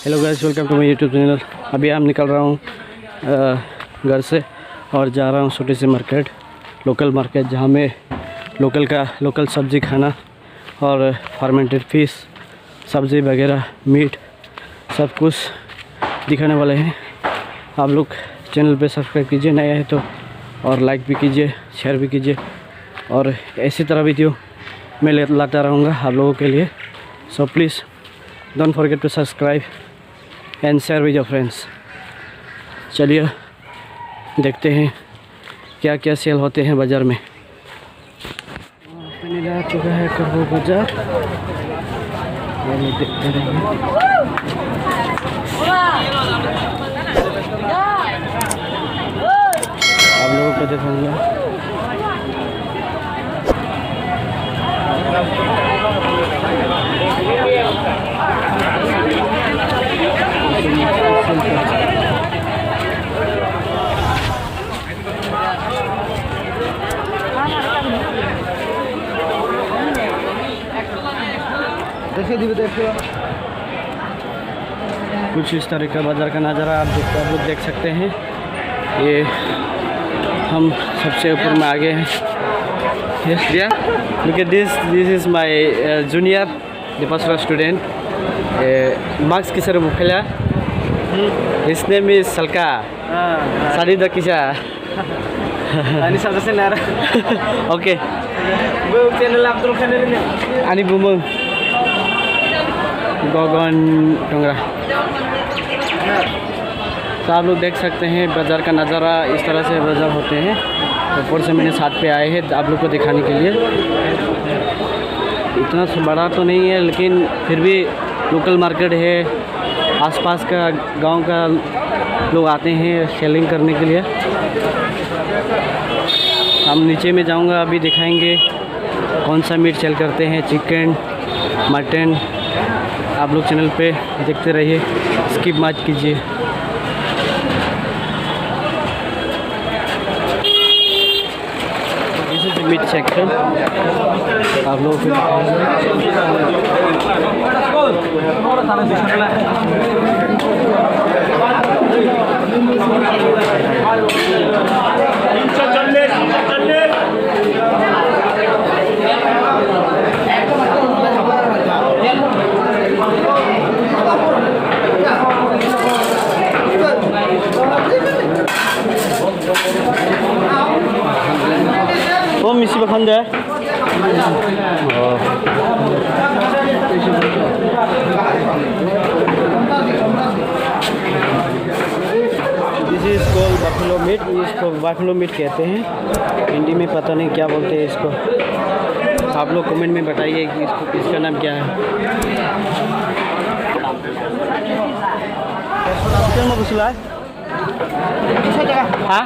Hello guys, welcome to my YouTube channel. अभी हम निकल रहा हूँ घर से और जा रहा हूँ छोटे से मार्केट, लोकल मार्केट, जहाँ में लोकल सब्ज़ी खाना और फर्मेंटेड फिश, सब्ज़ी वगैरह, मीट सब कुछ दिखाने वाले हैं। आप लोग चैनल पे सब्सक्राइब कीजिए, नया है तो, और लाइक भी कीजिए, शेयर भी कीजिए, और इसी तरह वीडियो मैं लाता रहूँगा आप लोगों के लिए। So please don't forget to subscribe and share with your friends. चलिए देखते हैं क्या क्या सेल होते हैं बाज़ार में। मैंने आ चुका है करबो बाज़ार, देखते रहेंगे। आप लोगों को दिखाऊंगा। देखिए कुछ इस तरह का बाज़ार का नज़ारा आप लोग देख सकते हैं। ये हम सबसे ऊपर में आगे हैं। Yes, yeah. Look at this. This is my junior, the pastoral student. Max kisar mukhala. His name is Salka. Sadi da kisha. Ani sabda se nara. Okay. Bu channel Abdul Khan ne. Ani bumung. गोगन Tongra. तो आप लोग देख सकते हैं बाज़ार का नज़ारा, इस तरह से बाज़ार होते हैं। ऊपर से मैंने साथ पे आए हैं आप लोग को दिखाने के लिए। इतना बड़ा तो नहीं है, लेकिन फिर भी लोकल मार्केट है। आसपास का गांव का लोग आते हैं सेलिंग करने के लिए। हम नीचे में जाऊंगा, अभी दिखाएंगे कौन सा मीट सेल करते हैं, चिकन, मटन। आप लोग चैनल पे देखते रहिए, स्किप मत कीजिए। This is meat section. आप लोग वो मिसी बखंड है। This is called buffalo meat. इसको बफेलो मीट कहते हैं, हिंदी में पता नहीं क्या बोलते हैं इसको। आप लोग कमेंट में बताइए कि इसका नाम क्या है। हाँ,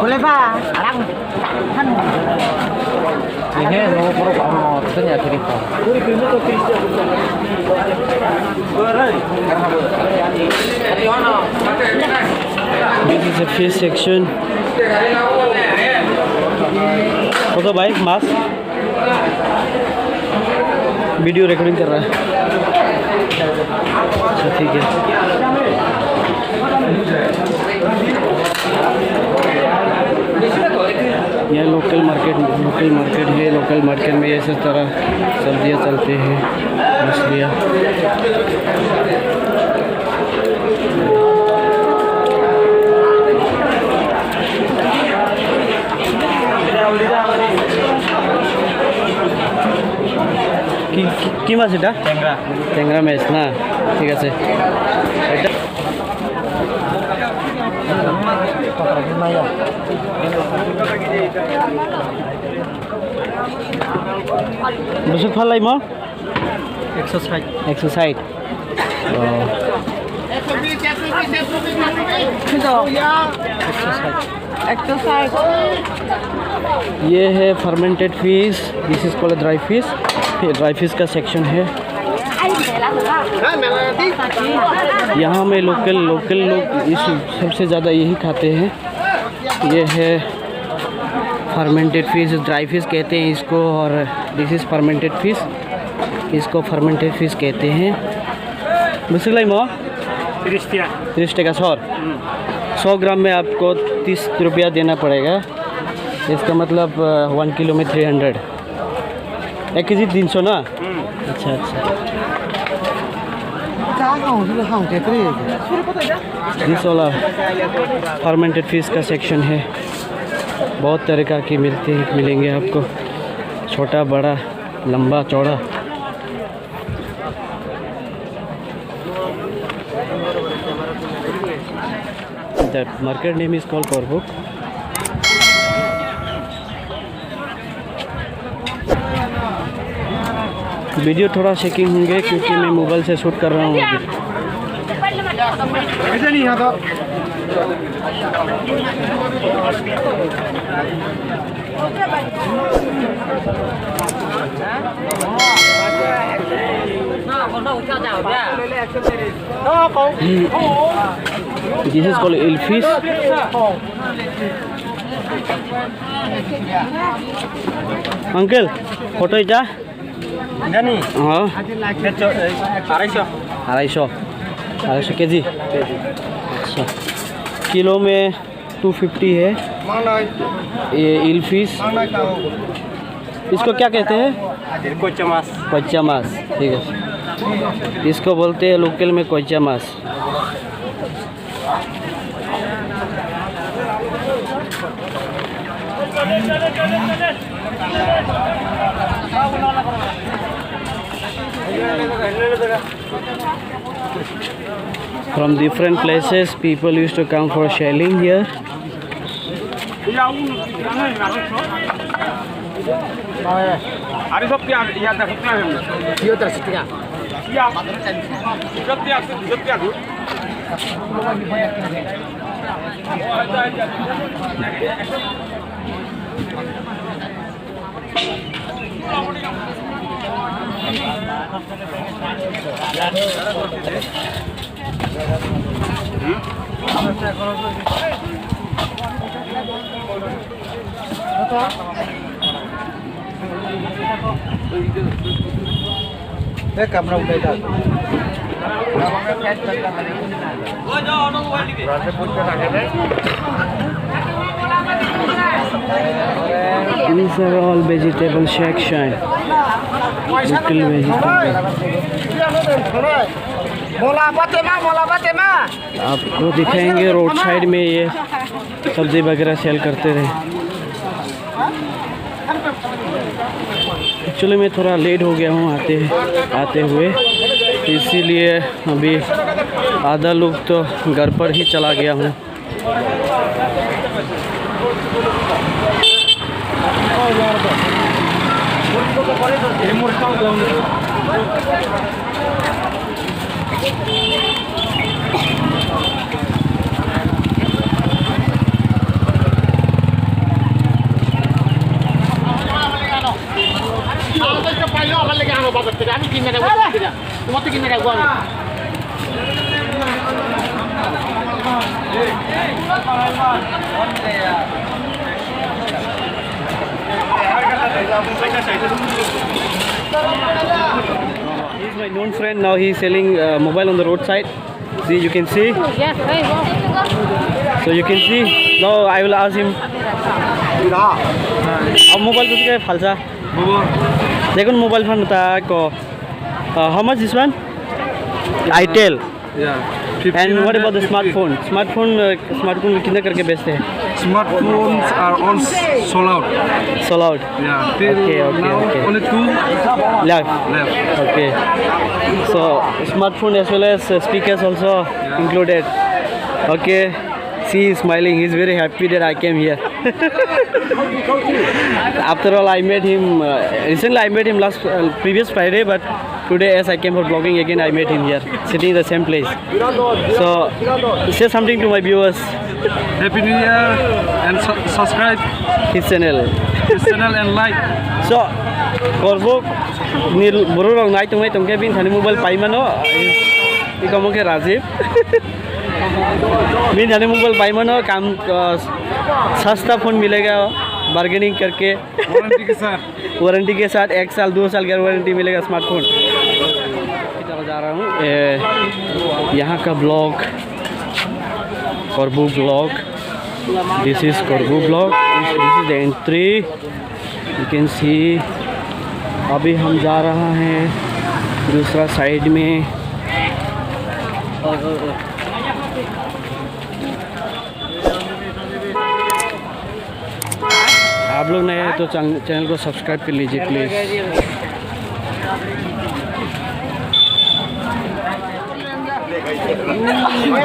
boleh pak, sekarang kan ini mau perlu ternyata cerita. This is a fish section. Photo भाई मास वीडियो रिकॉर्डिंग कर रहा है। अच्छा ठीक है। यह लोकल मार्केट है। लोकल मार्केट में इस तरह सब्जियां चलते हैं, मछलियाँ। কি মাছ এটা? ট্যাংরা মাছ না, ঠিক আছে। এটা busuk falai mo 160 ये है fermented fish. This is called dry fish. ये ड्राई फिश का सेक्शन है। यहाँ में लोकल लोग इस सबसे ज़्यादा यही खाते हैं। ये है फर्मेंटेड फिश, ड्राई फिश कहते हैं इसको, और दिस इज़ फर्मेंटेड फिश, इसको फर्मेंटेड फिश कहते हैं। बेसिकली मो 30 टका सौर 100 ग्राम में आपको 30 रुपया देना पड़ेगा। इसका मतलब 1 किलो में 300, 1 केजी 300 ना। अच्छा अच्छा। दिस वाला फर्मेंटेड फिश का सेक्शन है। बहुत तरीक़ा की मिलेंगे आपको, छोटा बड़ा लंबा चौड़ा। The market name is called Korbuk. Video थोड़ा शेकिंग होंगे क्योंकि मैं मोबाइल से शूट कर रहा हूँ अभी। This is called eel fish. Uncle, photo ita? हाँ 250 केजी। अच्छा, किलो में 250 है ये ईल फिश। इसको क्या कहते हैं? कोच्चा मास। ठीक है, इसको बोलते हैं लोकल में कोच्चा मास। From different places, people used to come for shelling here. Camera उठाई These are all vegetable section. Local vegetable. आपको दिखाएंगे रोड साइड में ये सब्जी वगैरह सेल करते रहे। एक्चुअली मैं थोड़ा लेट हो गया हूँ आते हुए, इसीलिए अभी आधा लोग तो घर पर ही चला गया हूँ। He's my known friend. Now he's selling mobile on the roadside. See, you can see. So you can see. Now I will ask him. अब मोबाइल कुछ क्या फालसा? देखो मोबाइल फोन बता को. How much this one? itel. Yeah. And what about the smartphone? Smartphone कितने करके बेचते हैं? Smartphones are all sold out. Sold out. Yeah. Till now, only 2 left. Okay. So smartphone as well as speakers also included. Okay. See, he's smiling. He's very happy that I came here. After all, I met him recently. I met him previous Friday, but today, as I came for vlogging again, I met him here, sitting in the same place. So, say something to my viewers. Happy New Year and subscribe His channel. and like. So, Korbuk ni buru rong nai tumai tumke bin thani mobile pai mano. Ikamu ke Rajiv. bin thani mobile pai mano kam सस्ता phone मिलेगा bargaining करके warranty के साथ। Warranty के साथ 1 साल 2 साल का वारंटी मिलेगा स्मार्टफोन। चला जा रहा हूँ यहाँ का blog, Korbu blog. This is Korbu blog, this is the entry, you can see. अभी हम जा रहा हैं दूसरा साइड में। आप लोग नए हैं तो चैनल को सब्सक्राइब कर लीजिए please.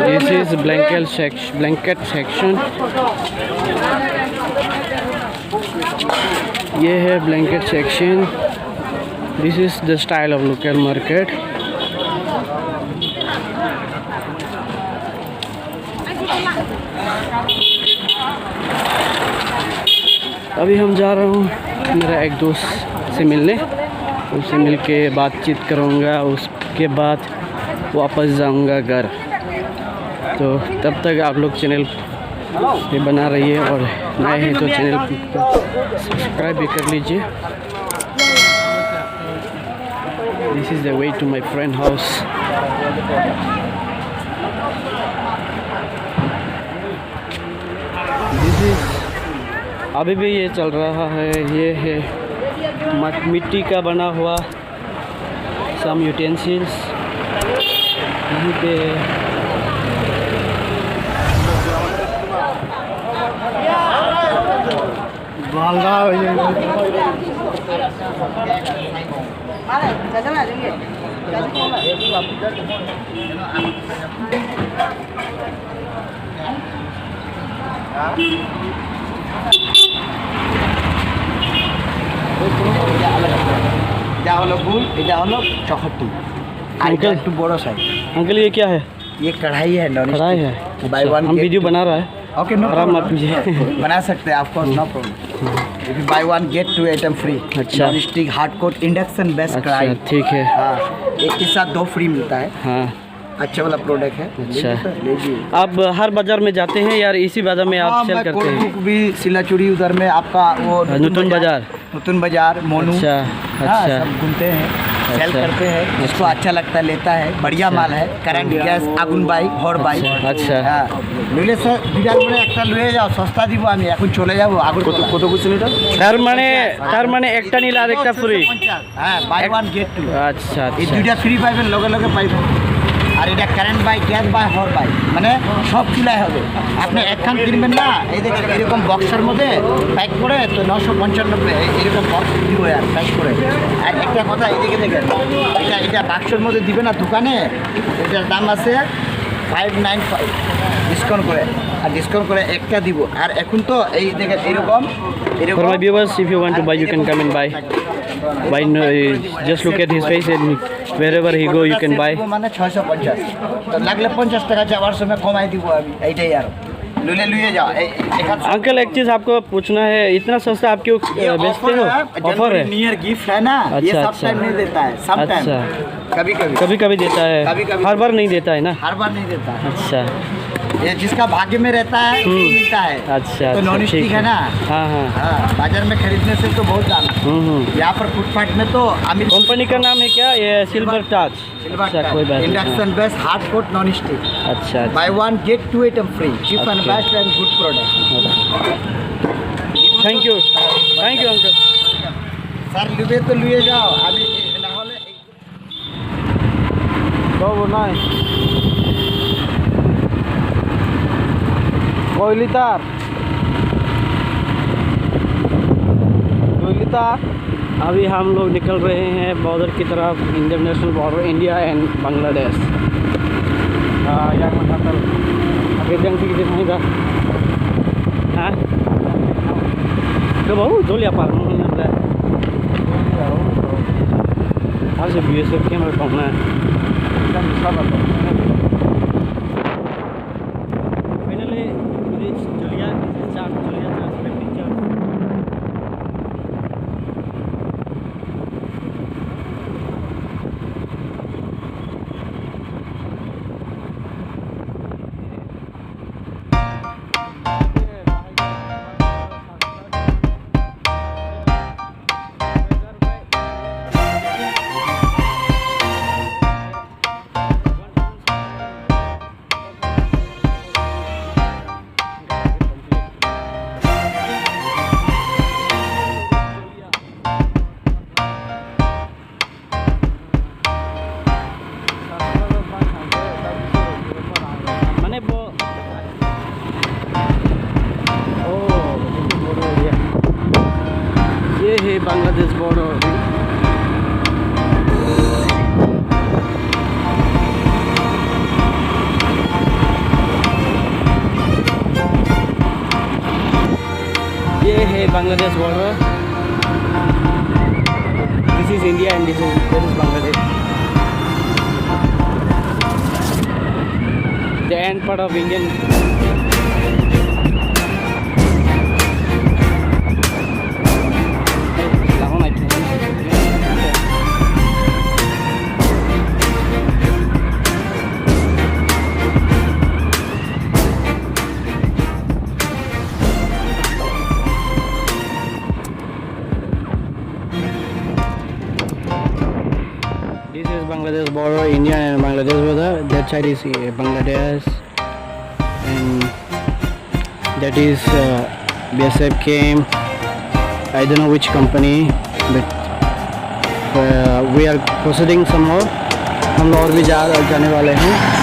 This is blanket section. ये है blanket section. This is the style of local market. अभी हम जा रहा हूँ मेरा एक दोस्त से मिलने, उससे मिल के बातचीत करूँगा, उसके बाद वापस जाऊँगा घर। तो तब तक आप लोग चैनल पे बना रहिए और नए हैं तो चैनल को सब्सक्राइब भी कर लीजिए। This is the way to my friend house. This is अभी भी ये चल रहा है। ये है मिट्टी का बना हुआ सम यूटेंसिल्स यहीं पे। এটা হলো গুল, এটা হলো চকটি, আর এটা একটু বড় সাইজ। अंकल ये क्या है? ये कढ़ाई है, नॉन कढ़ाई है। बाय वन हम वीडियो बना रहा है। ओके, नो आराम मत कीजिए। बना सकते हैं आपको, no problem. Buy one get 2 item free. अच्छा। Non stick hard coat induction best kadhai. अच्छा ठीक है। हाँ, एक के साथ 2 फ्री मिलता है। हाँ अच्छा वाला प्रोडक्ट है। अच्छा। लीजिए। आप हर बाजार में जाते हैं यार? इसी बाजार में आप सेल करते हैं? भी सिलाचुरी उधर में आपका वो नूतन बाजार, नूतन बाजार, मोनू। अच्छा हाँ, अच्छा सब घूमते हैं, सेल अच्छा। करते हैं, जिसको अच्छा लगता है लेता है। बढ़िया अच्छा। माल है, करंट गैस, আগুন বাই, ঘর বাই। अच्छा। হ্যাঁ, নিলে স্যার বিরাট বলে একটা লয়ে যাও, সস্তা দিব আমি, এখন চলে যাবো। আগুন কত কুছিল এটা? তার মানে একটা নিলে আরেকটা ফ্রি। হ্যাঁ, বাই ওয়ান গেট 2। আচ্ছা এই আচ্ছা। দুইটা ফ্রি পাইবেন, লগে লগে পাইবেন। আর এটা কারেন্ট বাই, গ্যাস বাই, হর বাই, মানে সব চুলাই হবে। আপনি একখান কিনবেন না, এই দেখেন এরকম বক্সের মধ্যে প্যাক করে, তো 995 এরকম বক্স দিব আর প্যাক করে। আর একটা কথা, এদিকে দেখেন, এটা বাক্সের মধ্যে দিবে না দোকানে, এটার দাম আছে 595 ডিসকাউন্ট করে। আর ডিসকাউন্ট করে একটা দিব। আর এখন তো এই দেখেন এরকম For my viewers, if you want to buy, you can come and buy. Just look at his face and wherever he go, you can buy. মানে 650, তো লাগলে 50 টাকা যাওয়ার সময় কমাই দিব আমি, এইটাই আর লুলে লুয়ে যাও। अंकल एक चीज़ आपको पूछना है, इतना सस्ता आप क्यों बेचते हो? ऑफर है? नियर गिफ्ट है ना, ये अच्छा, सब अच्छा। टाइम नहीं देता है, सम टाइम, अच्छा। कभी कभी कभी कभी देता है, कभी-कभी। हर बार नहीं देता है ना? हर बार नहीं देता है। अच्छा ये जिसका भाग्य में रहता है उसको मिलता है। अच्छा तो अच्छा, नॉन ठीक स्टिक है ना। हाँ हाँ। हाँ, बाजार में खरीदने से तो बहुत दाम है। यहाँ पर फुटपाथ में तो अमीर कंपनी का नाम है क्या? ये सिल्वर टच। अच्छा कोई बात नहीं। Induction best hard coat non stick. अच्छा buy one get 2 item free, cheap and Okay. Best and good product. Thank you uncle. Sir লুবে তো লুয়ে যাও, আমি না হলে নাই কয় লিটার 2 লিটার। अभी हम लोग निकल रहे हैं बॉर्डर की तरफ, international border India and Bangladesh. yang mengatakan आगे जंग की कितनी का? हाँ तो बहु जोलिया पार में harus BSF camera kona. Finally reached Julia. Julia Transpecting Church. ये है बांग्लादेश बॉर्डर। ये है Bangladesh border. This is India and this is Bangladesh. The end part of Indian. This is Bangladesh border, India and Bangladesh border. That side is Bangladesh, and that is BSF came. I don't know which company, but we are proceeding some more. हम और भी जाने वाले हैं।